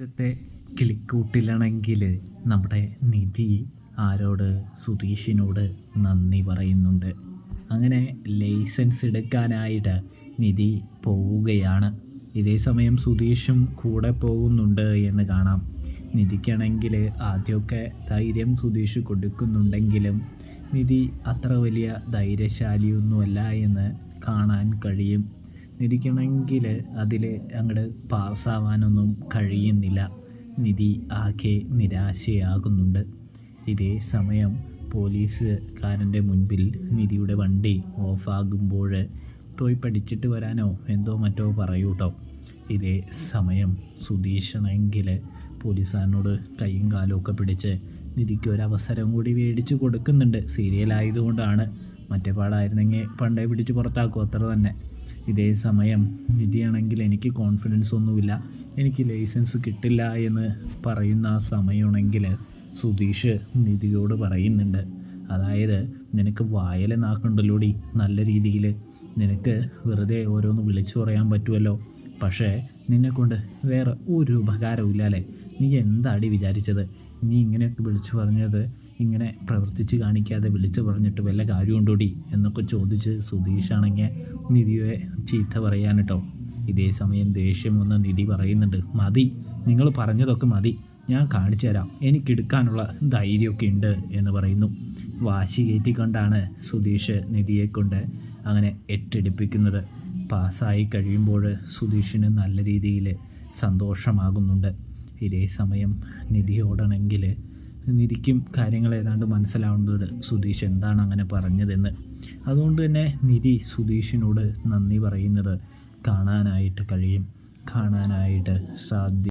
മുറ്റത്തെ കിളിക്കൂട്ടിലാണെങ്കിൽ നമ്മുടെ നിധി ആരോട് സുധീഷിനോട് നന്ദി പറയുന്നുണ്ട്. അങ്ങനെ ലൈസൻസ് എടുക്കാനായിട്ട് നിധി പോവുകയാണ്. ഇതേ സമയം സുധീഷും കൂടെ പോകുന്നുണ്ട് എന്ന് കാണാം. നിധിക്കാണെങ്കിൽ ആദ്യമൊക്കെ ധൈര്യം സുധീഷ് കൊടുക്കുന്നുണ്ടെങ്കിലും നിധി അത്ര വലിയ ധൈര്യശാലിയൊന്നുമല്ല എന്ന് കാണാൻ കഴിയും. നിധിക്കാണെങ്കിൽ അതിൽ അങ്ങോട്ട് പാസ്സാവാനൊന്നും കഴിയുന്നില്ല. നിധി ആകെ നിരാശയാകുന്നുണ്ട്. ഇതേ സമയം പോലീസുകാരൻ്റെ മുൻപിൽ നിധിയുടെ വണ്ടി ഓഫാകുമ്പോൾ പോയി പഠിച്ചിട്ട് വരാനോ എന്തോ മറ്റോ പറയൂട്ടോ. ഇതേ സമയം സുധീഷണെങ്കിൽ പോലീസുകാരനോട് കൈയും കാലും ഒക്കെ പിടിച്ച് നിധിക്ക് ഒരവസരം കൂടി മേടിച്ച് കൊടുക്കുന്നുണ്ട്. സീരിയലായതുകൊണ്ടാണ്, മറ്റേ പാടായിരുന്നെങ്കിൽ പണ്ടേ പിടിച്ച് പുറത്താക്കും, അത്ര തന്നെ. ഇതേ സമയം നിധിയാണെങ്കിൽ എനിക്ക് കോൺഫിഡൻസ് ഒന്നുമില്ല, എനിക്ക് ലൈസൻസ് കിട്ടില്ല എന്ന് പറയുന്ന ആ സമയമാണെങ്കിൽ സുധീഷ് നിധിയോട് പറയുന്നുണ്ട്, അതായത് നിനക്ക് വായല നാക്കുണ്ടല്ലോടി, നല്ല രീതിയിൽ നിനക്ക് വെറുതെ ഓരോന്ന് വിളിച്ചു പറയാൻ പറ്റുമല്ലോ, പക്ഷേ നിന്നെക്കൊണ്ട് വേറെ ഒരു ഉപകാരമില്ല അല്ലേ, നീ എന്താടി വിചാരിച്ചത്, നീ ഇങ്ങനെയൊക്കെ വിളിച്ചു പറഞ്ഞത് ഇങ്ങനെ പ്രവർത്തിച്ച് കാണിക്കാതെ വിളിച്ചു പറഞ്ഞിട്ട് വല്ല കാര്യമുണ്ടോടി എന്നൊക്കെ ചോദിച്ച് സുധീഷാണെങ്കിൽ നിധിയെ ചീത്ത പറയാൻ കേട്ടോ. ഇതേ സമയം ദേഷ്യം വന്ന നിധി പറയുന്നുണ്ട്, മതി, നിങ്ങൾ പറഞ്ഞതൊക്കെ മതി, ഞാൻ കാണിച്ചു തരാം, എനിക്കെടുക്കാനുള്ള ധൈര്യമൊക്കെ ഉണ്ട് എന്ന് പറയുന്നു. വാശി കയറ്റിക്കൊണ്ടാണ് സുധീഷ് നിധിയെ കൊണ്ട് അങ്ങനെ എട്ടെടുപ്പിക്കുന്നത്. പാസ്സായി കഴിയുമ്പോൾ സുധീഷിന് നല്ല രീതിയിൽ സന്തോഷമാകുന്നുണ്ട്. ഇതേ സമയം നിധിയോടാണെങ്കിൽ നിധിക്കും കാര്യങ്ങൾ ഏതാണ്ട് മനസ്സിലാവുന്നത് സുധീഷ് എന്താണ് അങ്ങനെ പറഞ്ഞതെന്ന്. അതുകൊണ്ട് തന്നെ നിധി സുധീഷിനോട് നന്ദി പറയുന്നത് കാണാനായിട്ട് കഴിയും, കാണാനായിട്ട് സാധ്യ